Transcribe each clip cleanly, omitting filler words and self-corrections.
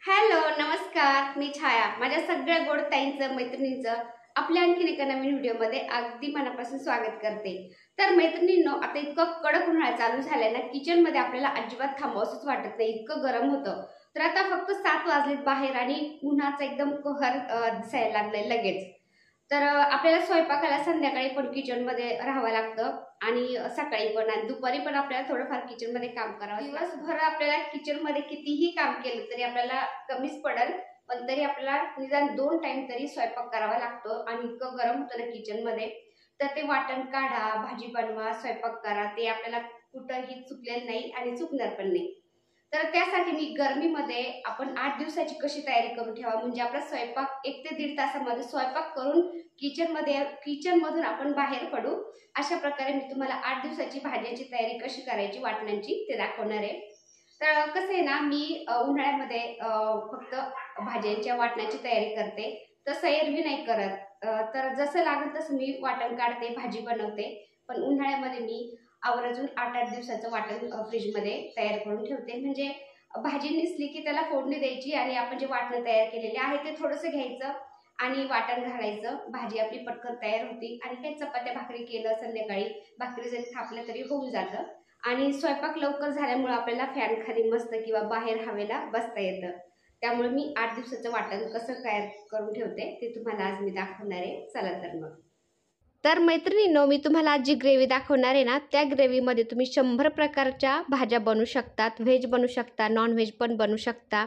Hello नमस्कार, मी छाया. माझ्या सगळ्या गोड ताईंचं मैत्रिणींचं आपल्या आणखीन एका नवीन व्हिडिओमध्ये अगदी मनापासून स्वागत करते. तर मैत्रिणींनो, आता इतकं कडक उन्हाळा चालू झालाय ना, किचनमध्ये आपल्याला अजिबात थांबावंसंच वाटत नाही, इतकं गरम होतं. तर आता फक्त 7 वाजलेत बाहेर आणि उन्हाचा एकदम कहर दिसायला लागलाय लगेच. तर आपल्याला स्वयंपाकाला संध्याकाळी पण किचनमध्ये राहावं लागतं आणि सकाळी पण आणि दुपारी पण आपल्याला थोडंफार किचनमध्ये काम करावं. दिवसभर आपल्याला किचनमध्ये कितीही काम केलं तरी आपल्याला कमीच पडेल, पण तरी आपल्याला निदान 2 टाइम तरी स्वयंपाक करावा लागतो आणि इतकं गरम होतं ना किचनमध्ये. तर ते वाटण काढा, भाजी बनवा, स्वयंपाक करा, ते आपल्याला कुठंही चुकलेलं नाही आणि चुकणार पण नाही. तर त्यासाठी मी गरमीमध्ये आपण 8 दिवसाची कशी तयारी करून ठेवा, म्हणजे आपला स्वयंपाक 1 ते 1.5 तासामध्ये स्वयंपाक करून किचनमधून आपण बाहेर पडू, अशा प्रकारे मी तुम्हाला 8 दिवसाची भाज्याची तयारी कशी करायची वाटणांची ते दाखवणार आहे. तर कसं आहे ना, मी उन्हाळ्यामध्ये फक्त भाज्यांच्या वाटणाची तयारी करते, तसं एरवी नाही करत. तर जसं लागेल तसं मी वाटण काढते, भाजी बनवते. पण उन्हाळ्यामध्ये मी आवर्जून 8-8 दिवसाचं वाटण फ्रीजमध्ये तयार करून ठेवते. म्हणजे भाजी निसली की त्याला फोडणी द्यायची आणि आपण जे वाटण तयार केलेले आहे ते थोडंसं घ्यायचं आणि वाटण घालायचं. भाजी आपली पटकन तयार होती आणि काही चपात्या भाकरी केलं, संध्याकाळी भाकरी जरी थापल्या तरी होऊन जातं. आणि स्वयंपाक लवकर झाल्यामुळे आपल्याला फॅन खाली मस्त किंवा बाहेर हवेला बसता येतं. त्यामुळे मी 8 दिवसाचं वाटण कसं तयार करून ठेवते ते तुम्हाला आज मी दाखवणार आहे. चला तर मग. तर मैत्रिणींनो, मी तुम्हाला आज जी ग्रेव्ही दाखवणार आहे ना, त्या ग्रेव्हीमध्ये तुम्ही 100 प्रकारच्या भाज्या बनवू शकतात. व्हेज बनवू शकता, नॉन व्हेज पण बनवू शकता.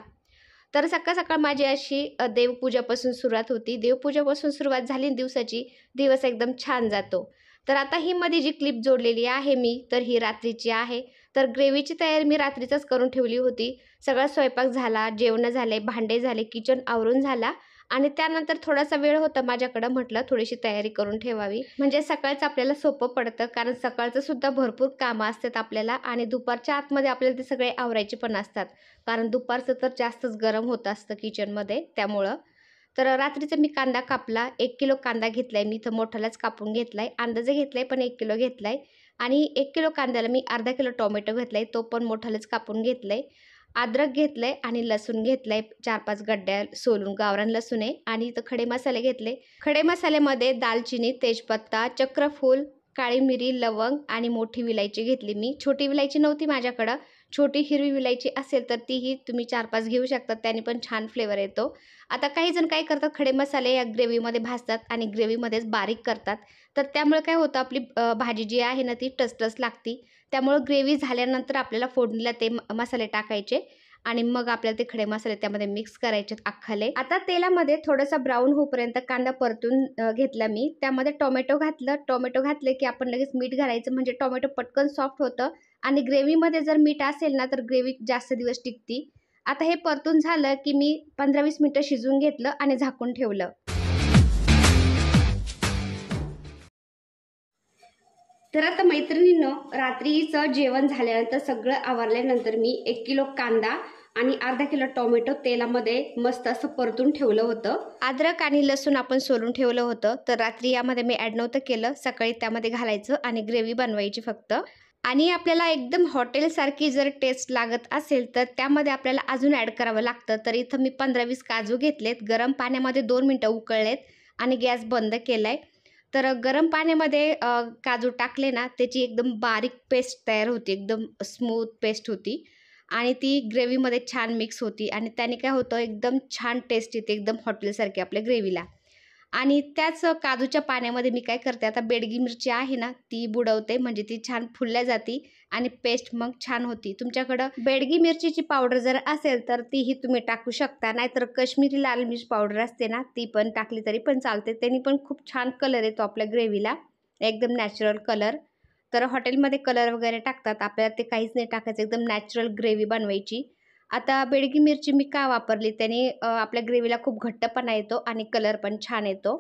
तर सकाळ सकाळ माझी अशी देवपूजापासून सुरुवात होती. देवपूजापासून सुरुवात झाली दिवसाची, दिवस एकदम छान जातो. तर आता ही मध्ये जी क्लिप जोडलेली आहे मी, तर ही रात्रीची आहे. तर ग्रेव्हीची तयारी मी रात्रीच करून ठेवली होती. सगळा स्वयंपाक झाला, जेवण झाले, भांडे झाले, किचन आवरून झाला आणि त्यानंतर थोडासा वेळ होता माझ्याकडं, म्हटलं थोडीशी तयारी करून ठेवावी. म्हणजे सकाळचं आपल्याला सोपं पडतं, कारण सकाळचं सुद्धा भरपूर कामं असतात आपल्याला आणि दुपारच्या आतमध्ये आपल्याला ते सगळे आवरायचे पण असतात. कारण दुपारचं तर जास्तच गरम होत असतं किचनमध्ये, त्यामुळं. तर रात्रीचं मी कांदा कापला. 1 किलो कांदा घेतलाय मी, इथं मोठालाच कापून घेतलाय. अंदाजे घेतलाय पण 1 किलो घेतलाय. आणि 1 किलो कांद्याला मी अर्धा किलो टोमॅटो घेतलाय, तो पण मोठालाच कापून घेतलाय. अद्रक घेतलंय आणि लसूण घेतलाय, 4-5 गड्ड्या सोलून गावरान लसूण आहे. आणि इथं खडे मसाले घेतले. खडे मसाल्यामध्ये दालचिनी, तेजपत्ता, चक्रफूल, काळी मिरी, लवंग आणि मोठी विलायची घेतली मी. छोटी विलायची नव्हती माझ्याकडं. छोटी हिरवी विलायची असेल तर तीही तुम्ही 4-5 घेऊ शकतात, त्याने पण छान फ्लेवर येतो. आता काही जण काय करतात, खडे मसाले या ग्रेव्हीमध्ये भाजतात आणि ग्रेव्हीमध्येच बारीक करतात. तर त्यामुळे काय होतं, आपली भाजी जी आहे ना ती टसटस लागती. त्यामुळं ग्रेव्ही झाल्यानंतर आपल्याला फोडणीला ते मसाले टाकायचे आणि मग आपल्याला ते खडे मसाले त्यामध्ये मिक्स करायचे अख्खाले. आता तेलामध्ये थोडासा ब्राऊन होईपर्यंत कांदा परतून घेतला मी. त्यामध्ये टोमॅटो घातलं. टोमॅटो घातले की आपण लगेच मीठ घालायचं, म्हणजे टोमॅटो पटकन सॉफ्ट होतं आणि ग्रेव्हीमध्ये जर मीठ असेल ना तर ग्रेव्ही जास्त दिवस टिकती. आता हे परतून झालं की मी 15-20 मिनिटं शिजवून घेतलं आणि झाकून ठेवलं. तर आता मैत्रिणींनो, रात्रीचं जेवण झाल्यानंतर सगळं आवरल्यानंतर मी 1 किलो कांदा आणि अर्धा किलो टोमॅटो तेलामध्ये मस्त असं परतून ठेवलं होतं. अद्रक आणि लसूण आपण सोलून ठेवलं होतं, तर रात्री यामध्ये मी ॲड नव्हतं केलं. सकाळी त्यामध्ये घालायचं आणि ग्रेव्ही बनवायची फक्त. आणि आपल्याला एकदम हॉटेलसारखी जर टेस्ट लागत असेल तर त्यामध्ये आपल्याला अजून ॲड करावं लागतं. तर इथं मी 15-20 काजू घेतलेत, गरम पाण्यामध्ये 2 मिनटं उकळलेत आणि गॅस बंद केलाय. तर गरम पाण्यामध्ये काजू टाकले ना, त्याची एकदम बारीक पेस्ट तयार होती, एकदम स्मूथ पेस्ट होती आणि ती ग्रेव्हीमध्ये छान मिक्स होती आणि त्याने काय होतं, एकदम छान टेस्ट येते, एकदम हॉटेलसारखी आपल्या ग्रेव्हीला. आणि त्याच काजूच्या पाण्यामध्ये मी काय करते, आता बेडगी मिरची आहे ना ती बुडवते, म्हणजे ती छान फुलल्या जाती आणि पेस्ट मग छान होती. तुमच्याकडं बेडगी मिरचीची पावडर जर असेल तर तीही तुम्ही टाकू शकता, नाहीतर काश्मीरी लाल मिर्च पावडर असते ना ती पण टाकली तरी पण चालते. त्यांनी पण खूप छान कलर येतो आपल्या ग्रेव्हीला, एकदम नॅचरल कलर. तर हॉटेलमध्ये कलर वगैरे टाकतात, आपल्याला ते काहीच नाही टाकायचं, एकदम नॅचरल ग्रेव्ही बनवायची. आता बेडगी मिरची मी का वापरली, त्याने आपल्या ग्रेव्हीला खूप घट्टपणा येतो आणि कलर पण छान येतो.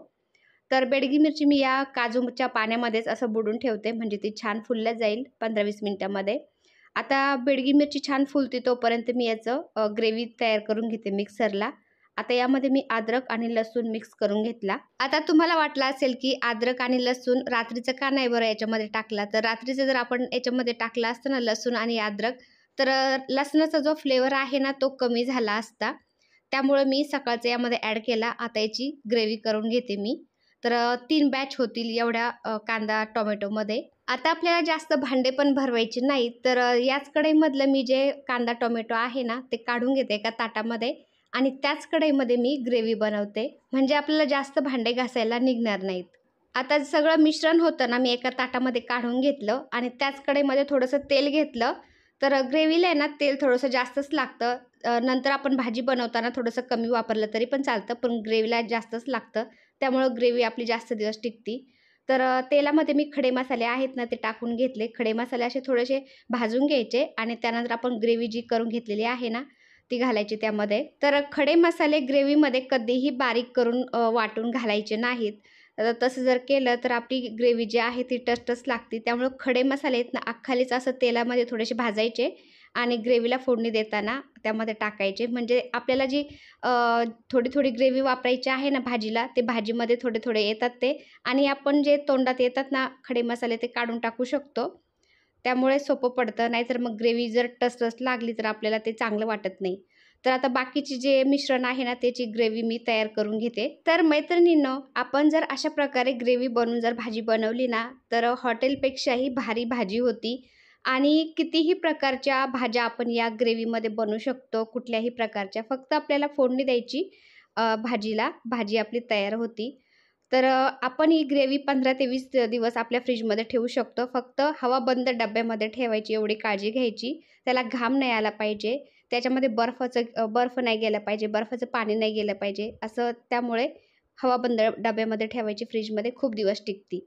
तर बेडगी मिरची मी या काजूच्या पाण्यामध्येच असं बुडून ठेवते, म्हणजे ती छान फुलल्या जाईल 15-20 मिनिटामध्ये. आता बेडगी मिरची छान फुलते तोपर्यंत मी याचं ग्रेव्ही तयार करून घेते मिक्सरला. आता यामध्ये मी अद्रक आणि लसूण मिक्स करून घेतला. आता तुम्हाला वाटलं असेल की अद्रक आणि लसूण रात्रीचं का नाही बरं याच्यामध्ये टाकला, तर रात्रीचं जर आपण याच्यामध्ये टाकला असतं ना लसूण आणि अद्रक, तर लसणाचा जो फ्लेवर आहे ना तो कमी झाला असता. त्यामुळे मी सकाळचं यामध्ये ॲड केला. आता याची ग्रेव्ही करून घेते मी. तर 3 बॅच होतील एवढ्या कांदा टोमॅटोमध्ये. आता आपल्याला जास्त भांडे पण भरवायचे नाहीत, तर याच कढईमधलं मी जे कांदा टोमॅटो आहे ना ते काढून घेते एका ताटामध्ये आणि त्याच कढईमध्ये मी ग्रेव्ही बनवते. म्हणजे आपल्याला जास्त भांडे घासायला निघणार नाहीत. आता सगळं मिश्रण होतं ना मी एका ताटामध्ये काढून घेतलं आणि त्याच कढईमध्ये थोडंसं तेल घेतलं. तर ग्रेव्हीला आहे ना तेल थोडंसं जास्तच लागतं. नंतर आपण भाजी बनवताना थोडंसं कमी वापरलं तरी पण चालतं, पण ग्रेव्हीला जास्तच लागतं. त्यामुळं ग्रेव्ही आपली जास्त दिवस टिकते. तर तेलामध्ये मी खडे मसाले आहेत ना ते टाकून घेतले. खडे मसाले असे थोडेसे भाजून घ्यायचे आणि त्यानंतर आपण ग्रेव्ही जी करून घेतलेली आहे ना ती घालायची त्यामध्ये. तर खडे मसाले ग्रेव्हीमध्ये कधीही बारीक करून वाटून घालायचे नाहीत. तसं जर केलं तर आपली ग्रेव्ही जी आहे ती टसटस लागते. त्यामुळं खडे मसाले आहेत ना अख्खालीच असं तेलामध्ये थोडेसे भाजायचे आणि ग्रेव्हीला फोडणी देताना त्यामध्ये टाकायचे. म्हणजे आपल्याला जी थोडी थोडी ग्रेव्ही वापरायची आहे ना भाजीला, ते भाजीमध्ये थोडे थोडे येतात ते आणि आपण जे तोंडात येतात ना खडे मसाले ते काढून टाकू शकतो. त्यामुळे सोपं पडतं. नाहीतर मग ग्रेव्ही जर टसटस लागली तर आपल्याला ते चांगलं वाटत नाही. तर आता बाकीचे जे मिश्रण आहे ना त्याची ग्रेव्ही मी तयार करून घेते. तर मैत्रिणींनो, आपण जर अशा प्रकारे ग्रेव्ही बनवून जर भाजी बनवली ना तर हॉटेलपेक्षाही भारी भाजी होती आणि कितीही प्रकारच्या भाज्या आपण या ग्रेव्हीमध्ये बनवू शकतो, कुठल्याही प्रकारच्या. फक्त आपल्याला फोडणी द्यायची भाजीला, भाजी आपली तयार होती. तर आपण ही ग्रेव्ही 15 ते 20 दिवस आपल्या फ्रीजमध्ये ठेवू शकतो. फक्त हवाबंद डब्यामध्ये ठेवायची, एवढी काळजी घ्यायची. त्याला घाम नाही आला पाहिजे. त्याच्यामध्ये बर्फ नाही गेला पाहिजे, बर्फाचं पाणी नाही गेलं पाहिजे. असं त्यामुळे हवाबंद डब्यामध्ये ठेवायची, फ्रीजमध्ये खूप दिवस टिकते.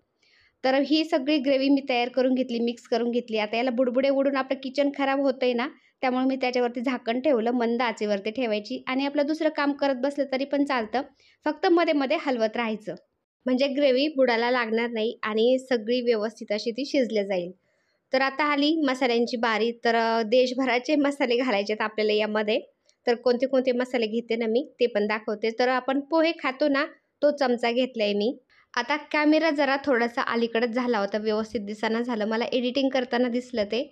तर ही सगळी ग्रेव्ही मी तयार करून घेतली, मिक्स करून घेतली. आता याला बुडबुडे उडून आपलं किचन खराब होतंय ना, त्यामुळे मी त्याच्यावरती झाकण ठेवलं. मंद आचेवरती ठेवायची आणि आपलं दुसरं काम करत बसलं तरी पण चालतं. फक्त मध्ये-मध्ये हलवत राहायचं. म्हणजे ग्रेव्ही बुडायला लागणार नाही आणि सगळी व्यवस्थित अशी ती शिजली जाईल. तर आता आली मसाल्यांची बारी. तर देशभराचे मसाले घालायचे आहेत आपल्याला यामध्ये. तर कोणते कोणते मसाले घेते ना मी ते पण दाखवते. तर आपण पोहे खातो ना, तो चमचा घेतलाय मी. आता कॅमेरा जरा थोडासा अलीकडंच झाला होता, व्यवस्थित दिसेना झालं. मला एडिटिंग करताना दिसलं ते.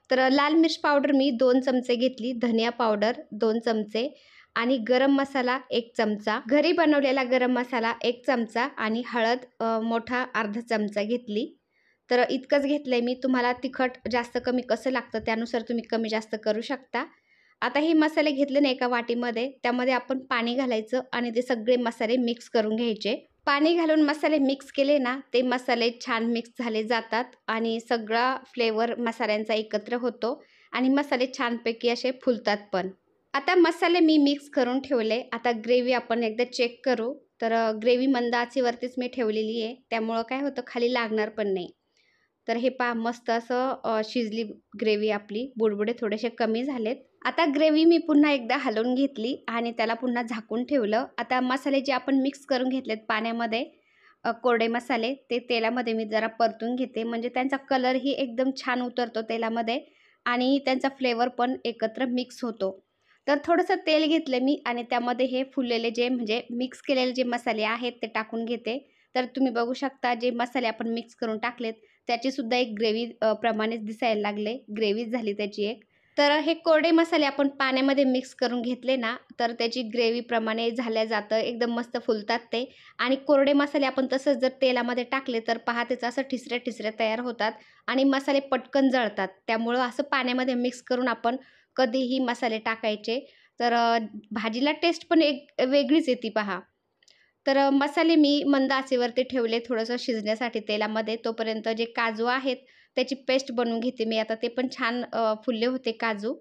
तर लाल मिर्च पावडर मी 2 चमचे घेतली, धनिया पावडर 2 चमचे आणि गरम मसाला 1 चमचा, घरी बनवलेला गरम मसाला 1 चमचा आणि हळद मोठा अर्धा चमचा घेतली. तर इतकंच घेतलंय मी. तुम्हाला तिखट जास्त कमी कसं लागतं त्यानुसार तुम्ही कमी जास्त करू शकता. आता हे मसाले घेतले ना एका वाटीमध्ये, त्यामध्ये आपण पाणी घालायचं आणि ते सगळे मसाले मिक्स करून घ्यायचे. पाणी घालून मसाले मिक्स केले ना, ते मसाले छान मिक्स झाले जातात आणि सगळा फ्लेवर मसाल्यांचा एकत्र होतो आणि मसाले छानपैकी असे फुलतात पण. आता मसाले मी मिक्स करून ठेवले. आता ग्रेव्ही आपण एकदा चेक करू. तर ग्रेव्ही मंद आचेवरतीच मी ठेवलेली आहे. त्यामुळं काय होतं खाली लागणार पण नाही. तर हे पहा मस्त असं शिजली ग्रेव्ही आपली. बुडबुडे थोडेसे कमी झालेत. आता ग्रेव्ही मी पुन्हा एकदा हलवून घेतली आणि त्याला पुन्हा झाकून ठेवलं. आता मसाले जे आपण मिक्स करून घेतलेत पाण्यामध्ये, कोरडे मसाले ते तेलामध्ये मी जरा परतून घेते. म्हणजे त्यांचा कलरही एकदम छान उतरतो तेलामध्ये आणि त्यांचा फ्लेवर पण एकत्र मिक्स होतो. तर थोडंसं तेल घेतलं मी आणि त्यामध्ये हे फुललेले जे म्हणजे मिक्स केलेले जे मसाले आहेत ते टाकून घेते. तर तुम्ही बघू शकता जे मसाले आपण मिक्स करून टाकलेत त्याची सुद्धा एक ग्रेव्ही प्रमाणेच दिसायला लागले. ग्रेव्हीच झाली त्याची एक. तर हे कोरडे मसाले आपण पाण्यामध्ये मिक्स करून घेतले ना, तर त्याची ग्रेव्हीप्रमाणे झाल्या जातं. एकदम मस्त फुलतात ते आणि कोरडे मसाले आपण तसंच जर तेलामध्ये टाकले तर पहा त्याचं असं ठिसऱ्या-ठिसऱ्या तयार होतात आणि मसाले पटकन जळतात. त्यामुळं असं पाण्यामध्ये मिक्स करून आपण कधीही मसाले टाकायचे. तर भाजीला टेस्ट पण एक वेगळीच येते पहा. तर मसाले मी मंद आचेवरती ठेवले थोडंसं शिजण्यासाठी तेलामध्ये. तोपर्यंत जे काजू आहेत त्याची पेस्ट बनवून घेते मी. आता ते पण छान फुलले होते काजू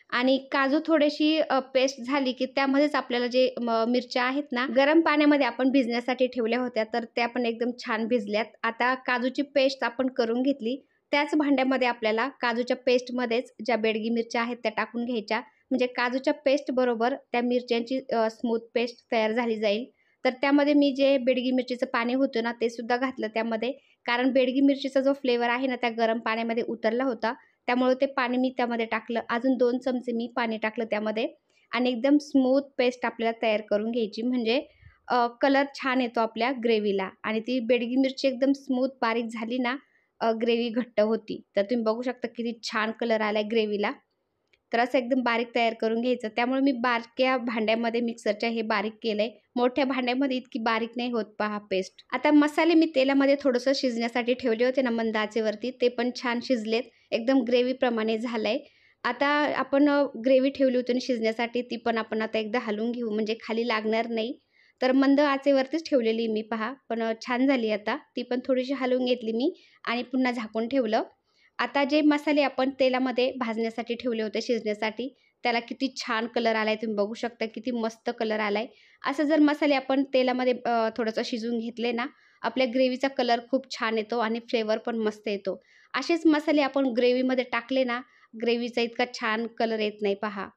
आणि काजू थोडीशी पेस्ट झाली की त्यामध्येच आपल्याला जे मिरच्या आहेत ना गरम पाण्यामध्ये आपण भिजण्यासाठी ठेवल्या होत्या तर त्या पण एकदम छान भिजल्यात. आता काजूची पेस्ट आपण करून घेतली. त्याच भांड्यामध्ये आपल्याला काजूच्या पेस्टमध्येच ज्या बेडगी मिरच्या आहेत त्या टाकून घ्यायच्या. म्हणजे काजूच्या पेस्ट बरोबर त्या मिरच्यांची स्मूथ पेस्ट तयार झाली जाईल. तर त्यामध्ये मी जे बेडगी मिरचीचं पाणी होतं ना ते सुद्धा घातलं त्यामध्ये. कारण बेडगी मिरचीचा जो फ्लेवर आहे ना त्या गरम पाण्यामध्ये उतरला होता. त्यामुळे ते पाणी मी त्यामध्ये टाकलं. अजून 2 चमचे मी पाणी टाकलं त्यामध्ये आणि एकदम स्मूथ पेस्ट आपल्याला तयार करून घ्यायची. म्हणजे कलर छान येतो आपल्या ग्रेव्हीला आणि ती बेडगी मिरची एकदम स्मूथ बारीक झाली ना ग्रेव्ही घट्ट होती. तर तुम्ही बघू शकता किती छान कलर आलाय ग्रेव्हीला. तर असं एकदम बारीक तयार करून घ्यायचं. त्यामुळे मी बारक्या भांड्यामध्ये मिक्सरच्या हे बारीक केलंय. मोठ्या भांड्यामध्ये इतकी बारीक नाही होत पहा पेस्ट. आता मसाले मी तेलामध्ये थोडंसं शिजण्यासाठी ठेवले होते ना मंद आचेवरती, ते पण छान शिजलेत. एकदम ग्रेव्हीप्रमाणे झालंय. आता आपण ग्रेव्ही ठेवली होती ना शिजण्यासाठी, ती पण आपण आता एकदा हलवून घेऊ म्हणजे खाली लागणार नाही. तर मंद आचेवरतीच ठेवलेली मी पहा, पण छान झाली आता. ती पण थोडीशी हलवून घेतली मी आणि पुन्हा झाकून ठेवलं. आता जे मसाले आपण तेलामध्ये भाजण्यासाठी ठेवले होते शिजण्यासाठी, त्याला किती छान कलर आलाय तुम्ही बघू शकता. किती मस्त कलर आलाय. असं जर मसाले आपण तेलामध्ये थोडंसं शिजवून घेतले ना, आपल्या ग्रेव्हीचा कलर खूप छान येतो आणि फ्लेवर पण मस्त येतो. असेच मसाले आपण ग्रेव्हीमध्ये टाकले ना, ग्रेव्हीचा इतका छान कलर येत नाही पहा.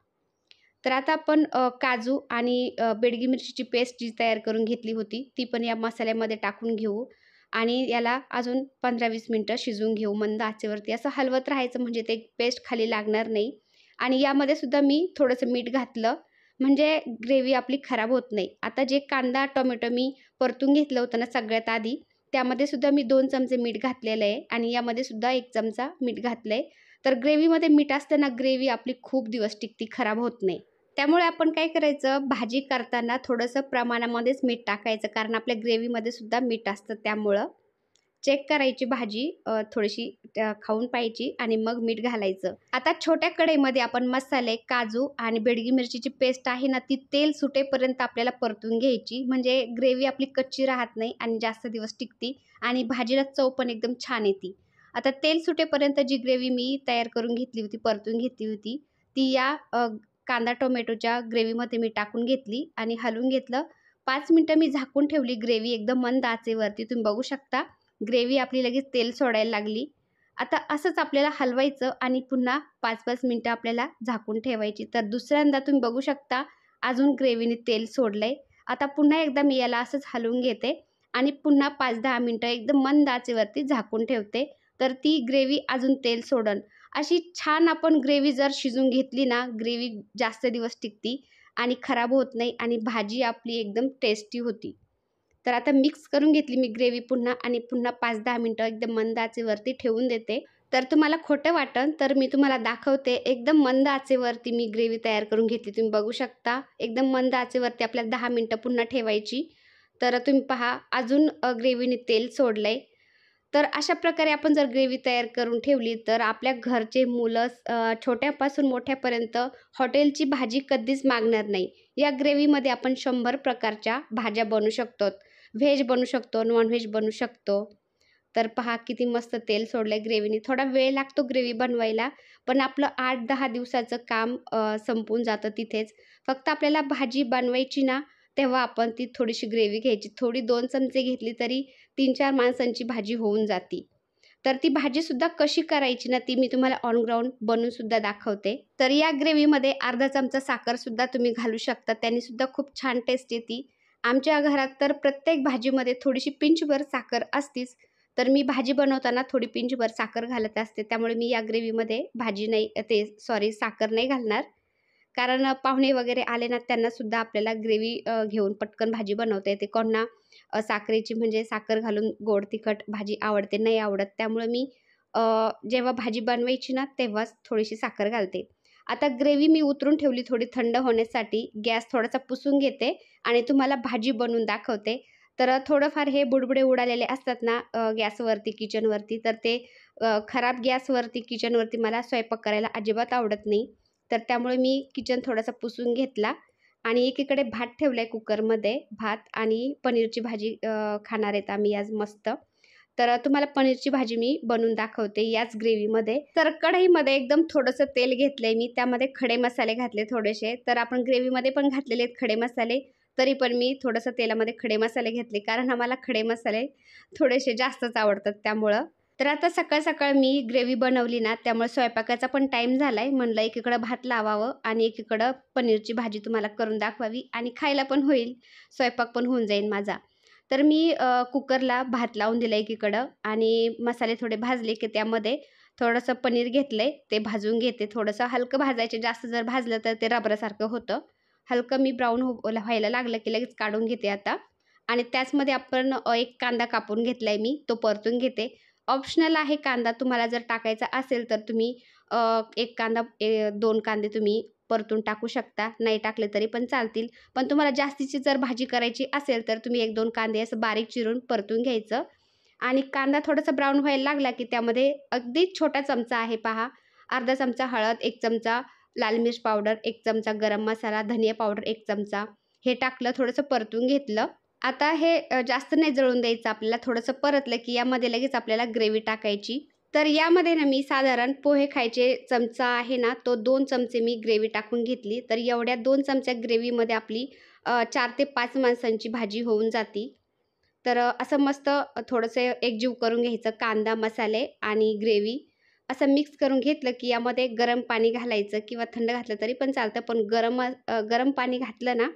तर आता आपण काजू आणि बेडगी मिरचीची पेस्ट जी तयार करून घेतली होती, ती पण या मसाल्यामध्ये टाकून घेऊ आणि याला अजून 15-20 मिनिटं शिजवून घेऊ मंद आचेवरती. असं हलवत राहायचं म्हणजे ते पेस्ट खाली लागणार नाही. आणि यामध्ये सुद्धा मी थोडंसं मीठ घातलं, म्हणजे ग्रेव्ही आपली खराब होत नाही. आता जे कांदा, टोमॅटो मी परतून घेतलं होतं ना सगळ्यात आधी, त्यामध्ये सुद्धा मी 2 चमचे मीठ घातलेलं आहे आणि यामध्ये सुद्धा 1 चमचा मीठ घातलंय. तर ग्रेव्हीमध्ये मीठ असतं ना, ग्रेव्ही आपली खूप दिवस टिकते, खराब होत नाही. त्यामुळे आपण काय करायचं, भाजी करताना थोडंसं प्रमाणामध्येच मीठ टाकायचं, कारण आपल्या ग्रेव्हीमध्ये सुद्धा मीठ असतं. त्यामुळं चेक करायची भाजी थोडीशी खाऊन पाहायची आणि मग मीठ घालायचं. आता छोट्या कढईमध्ये आपण मसाले, काजू आणि बेडगी मिरचीची पेस्ट आहे ना, ती तेल सुटेपर्यंत आपल्याला परतून घ्यायची. म्हणजे ग्रेव्ही आपली कच्ची राहत नाही आणि जास्त दिवस टिकते आणि भाजीला चव पण एकदम छान येते. आता तेल सुटेपर्यंत जी ग्रेव्ही मी तयार करून घेतली होती, परतून घेतली होती, ती या कांदा टोमॅटोच्या ग्रेव्हीमध्ये मी टाकून घेतली आणि हलवून घेतलं. 5 मिनिटं मी झाकून ठेवली ग्रेव्ही एकदम मंद आचेवरती. तुम्ही बघू शकता ग्रेव्ही आपली लगेच तेल सोडायला लागली. आता असंच आपल्याला हलवायचं आणि पुन्हा 5-5 मिनिटं आपल्याला झाकून ठेवायची. तर दुसऱ्यांदा तुम्ही बघू शकता अजून ग्रेव्हीने तेल सोडलंय. आता पुन्हा एकदा मी याला असंच हलवून घेते आणि पुन्हा 5-10 मिनिटं एकदम मंद आचेवरती झाकून ठेवते. तर ती ग्रेव्ही अजून तेल सोडेल. अशी छान आपण ग्रेव्ही जर शिजवून घेतली ना, ग्रेव्ही जास्त दिवस टिकती आणि खराब होत नाही आणि भाजी आपली एकदम टेस्टी होती. तर आता मिक्स करून घेतली मी ग्रेव्ही पुन्हा आणि पुन्हा 5-10 मिनिटं एकदम मंद आचेवरती ठेवून देते. तर तुम्हाला खोटं वाटेल तर मी तुम्हाला दाखवते. एकदम मंद आचेवरती मी ग्रेव्ही तयार करून घेतली. तुम्ही बघू शकता. एकदम मंद आचेवरती आपल्याला 10 मिनिटं पुन्हा ठेवायची. तर तुम्ही पहा अजून ग्रेव्हीने तेल सोडलंय. तर अशा प्रकारे आपण जर ग्रेव्ही तयार करून ठेवली तर आपल्या घरचे मुलं छोट्यापासून मोठ्यापर्यंत हॉटेलची भाजी कधीच मागणार नाही. या ग्रेव्हीमध्ये आपण 100 प्रकारच्या भाज्या बनवू शकतो. व्हेज बनवू शकतो, नॉन-व्हेज बनवू शकतो. तर पहा किती मस्त तेल सोडलंय ग्रेव्हीने. थोडा वेळ लागतो ग्रेव्ही बनवायला, पण आपलं 8-10 दिवसाचं काम संपून जातं तिथेच. फक्त आपल्याला भाजी बनवायची ना, तेव्हा आपण ती थोडीशी ग्रेव्ही घ्यायची. थोडी 2 चमचे घेतली तरी 3-4 माणसांची भाजी होऊन जाते. तर ती भाजीसुद्धा कशी करायची ना, ती मी तुम्हाला ऑन ग्राउंड बनवूनसुद्धा दाखवते. तर या ग्रेव्हीमध्ये अर्धा चमचा साखरसुद्धा तुम्ही घालू शकता. त्यानीसुद्धा खूप छान टेस्ट येते. आमच्या घरात तर प्रत्येक भाजीमध्ये थोडीशी पिंचभर साखर असतीच. तर मी भाजी बनवताना थोडी पिंचभर साखर घालत असते. त्यामुळे मी या ग्रेव्हीमध्ये साखर नाही घालणार. कारण पाहुणे वगैरे आले ना, त्यांनासुद्धा आपल्याला ग्रेव्ही घेऊन पटकन भाजी बनवता येते. कोणाला साखरेची म्हणजे साखर घालून गोड तिखट भाजी आवडते, नाही आवडत. त्यामुळे मी जेव्हा भाजी बनवायची ना, तेव्हाच थोडीशी साखर घालते. आता ग्रेव्ही मी उतरून ठेवली थोडी थंड होण्यासाठी. गॅस थोडासा पुसून घेते आणि तुम्हाला भाजी बनवून दाखवते. तर थोडंफार हे बुडबुडे उडालेले असतात ना गॅसवरती, किचनवरती, तर ते खराब गॅसवरती, किचनवरती मला स्वयंपाक करायला अजिबात आवडत नाही. तर त्यामुळे मी किचन थोडासा पुसून घेतला आणि एकीकडे भात ठेवलाय कुकरमध्ये. भात आणि पनीरची भाजी खाणार आहेत आम्ही आज मस्त. तर तुम्हाला पनीरची भाजी मी बनवून दाखवते याच ग्रेव्हीमध्ये. तर कढईमध्ये एकदम थोडंसं तेल घेतलंय मी. त्यामध्ये खडे मसाले घातले थोडेसे. तर आपण ग्रेव्हीमध्ये पण घातलेले आहेत खडे मसाले. तरी पण मी थोडंसं तेलामध्ये खडे मसाले घेतले. कारण आम्हाला खडे मसाले थोडेसे जास्तच आवडतात त्यामुळं. तर आता सकाळ-सकाळ मी ग्रेव्ही बनवली ना, त्यामुळे स्वयंपाकाचा पण टाईम झालाय. म्हणलं एकीकडं भात लावावं आणि एकीकडं पनीरची भाजी तुम्हाला करून दाखवावी आणि खायला पण होईल, स्वयंपाक पण होऊन जाईल माझा. तर मी कुकरला भात लावून दिला एकीकडं आणि मसाले थोडे भाजले की त्यामध्ये थोडंसं पनीर घेतलंय, ते भाजून घेते. थोडंसं हलकं भाजायचे, जास्त जर भाजलं तर ते रबरासारखं होतं. हलकं मी ब्राऊन व्हायला लागलं की लगेच काढून घेते आता. आणि त्याचमध्ये आपण एक कांदा कापून घेतलाय मी, तो परतून घेते. ऑप्शनल आहे कांदा, तुम्हाला जर टाकायचा असेल तर तुम्ही एक कांदा 2 कांदे तुम्ही परतून टाकू शकता, नाही टाकले तरी पण चालतील. पण तुम्हाला जास्तीची जर भाजी करायची असेल तर तुम्ही 1-2 कांदे असं बारीक चिरून परतून घ्यायचं. आणि कांदा थोडासा ब्राऊन व्हायला लागला की त्यामध्ये अगदी छोटा चमचा आहे पहा, अर्धा चमचा हळद, 1 चमचा लाल मिर्च पावडर, 1 चमचा गरम मसाला, धनिया पावडर 1 चमचा हे टाकलं, थोडंसं परतून घेतलं. आता हे जास्त नाही जळून द्यायचं आपल्याला, थोडंसं परतलं की यामध्ये लगेच आपल्याला ग्रेव्ही टाकायची. तर यामध्ये ना मी साधारण पोहे खायचे चमचा आहे ना, तो 2 चमचे मी ग्रेव्ही टाकून घेतली. तर एवढ्या 2 चमच्या ग्रेव्हीमध्ये आपली 4 ते 5 माणसांची भाजी होऊन जाती. तर असं मस्त थोडंसं एकजीव करून घ्यायचं कांदा, मसाले आणि ग्रेव्ही. असं मिक्स करून घेतलं की यामध्ये गरम पाणी घालायचं किंवा थंड घातलं तरी पण चालतं. पण गरम पाणी घातलं ना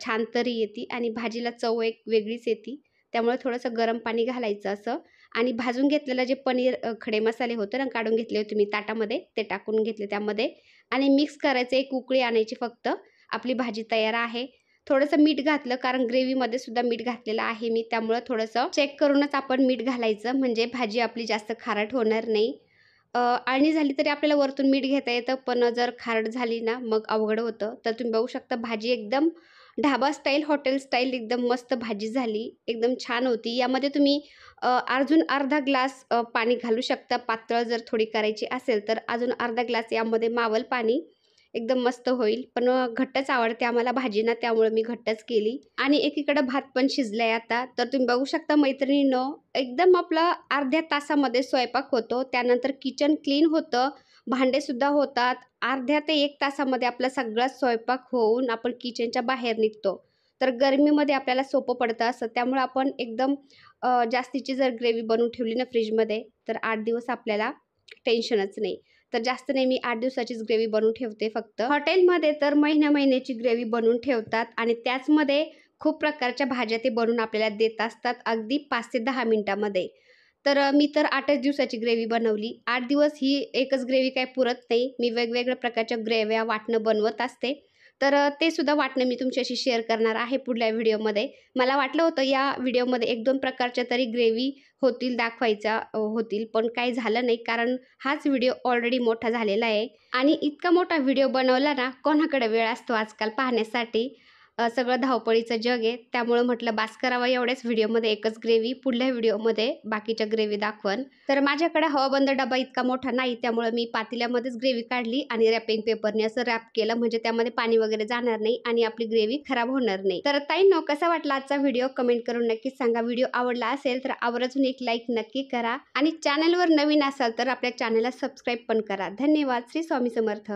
छान तरी येते आणि भाजीला चव एक वेगळीच येते. त्यामुळे थोडंसं गरम पाणी घालायचं असं आणि भाजून घेतलेलं जे पनीर खडे मसाले होते ना, काढून घेतले होते मी ताटामध्ये, ते टाकून घेतले त्यामध्ये आणि मिक्स करायचं. एक उकळी आणायची फक्त. आपली भाजी तयार आहे. थोडंसं मीठ घातलं कारण ग्रेव्हीमध्ये सुद्धा मीठ घातलेलं आहे मी, त्यामुळं थोडंसं चेक करूनच आपण मीठ घालायचं, म्हणजे भाजी आपली जास्त खारट होणार नाही. अळणी झाली तरी आपल्याला वरतून मीठ घेता येतं, पण जर खारट झाली ना मग अवघड होतं. तर तुम्ही बघू शकता भाजी एकदम ढाबा स्टाईल, हॉटेल स्टाईल एकदम मस्त भाजी झाली. एकदम छान होती. यामध्ये तुम्ही अजून अर्धा ग्लास पाणी घालू शकता. पातळ जर थोडी करायची असेल तर अजून अर्धा ग्लास यामध्ये मावेल पाणी. एकदम मस्त होईल. पण घट्टच आवडते आम्हाला भाजी ना, त्यामुळे मी घट्टच केली. आणि एकीकडे भात पण शिजलाय आता. तर तुम्ही बघू शकता मैत्रिणींनो, एकदम आपला अर्ध्या तासामध्ये स्वयंपाक होतो. त्यानंतर किचन क्लीन होतं. भांडेसुद्धा होतात. अर्ध्या ते 1 तासामध्ये आपला सगळा स्वयंपाक होऊन आपण किचनच्या बाहेर निघतो. तर गरमीमध्ये आपल्याला सोपं पडतं असं. त्यामुळे आपण एकदम जास्तीची जर ग्रेव्ही बनवून ठेवली ना फ्रिजमध्ये, तर 8 दिवस आपल्याला टेन्शनच नाही. तर जास्त नाही, मी 8 दिवसाचीच ग्रेव्ही बनवून ठेवते फक्त. हॉटेलमध्ये तर महिन्याची ग्रेव्ही बनवून ठेवतात आणि त्याचमध्ये खूप प्रकारच्या भाज्या ते बनवून आपल्याला देत असतात अगदी 5 ते 10 मिनिटामध्ये. तर मी तर 8च दिवसाची ग्रेव्ही बनवली. 8 दिवस ही एकच ग्रेव्ही काही पुरत नाही. मी वेगवेगळ्या प्रकारच्या ग्रेव्ह्या, वाटणं बनवत असते. तर ते सुद्धा वाटणं मी तुमच्याशी शेअर करणार आहे पुढल्या व्हिडिओमध्ये. मला वाटलं होतं या व्हिडिओमध्ये 1-2 प्रकारच्या तरी ग्रेव्ही होतील, दाखवायच्या होतील, पण काही झालं नाही कारण हाच व्हिडिओ ऑलरेडी मोठा झालेला आहे. आणि इतका मोठा व्हिडिओ बनवला ना, कोणाकडे वेळ असतो आजकाल पाहण्यासाठी. सगळं धावपळीचं जग आहे. त्यामुळे म्हटलं बास करावा एवढ्याच व्हिडिओमध्ये एकच ग्रेव्ही. पुढल्या व्हिडिओमध्ये बाकीच्या ग्रेव्ही दाखवन. तर माझ्याकडे हवाबंद डबा इतका मोठा नाही, त्यामुळे मी पातेल्यामध्येच ग्रेव्ही काढली आणि रॅपिंग पेपरने असं रॅप केलं, म्हणजे त्यामध्ये पाणी वगैरे जाणार नाही आणि आपली ग्रेव्ही खराब होणार नाही. तर ताईंनो, कसा वाटला आजचा व्हिडिओ कमेंट करून नक्कीच सांगा. व्हिडिओ आवडला असेल तर आवर्जून एक लाईक नक्की करा आणि चॅनलवर नवीन असाल तर आपल्या चॅनलला सबस्क्राईब पण करा. धन्यवाद. श्री स्वामी समर्थ.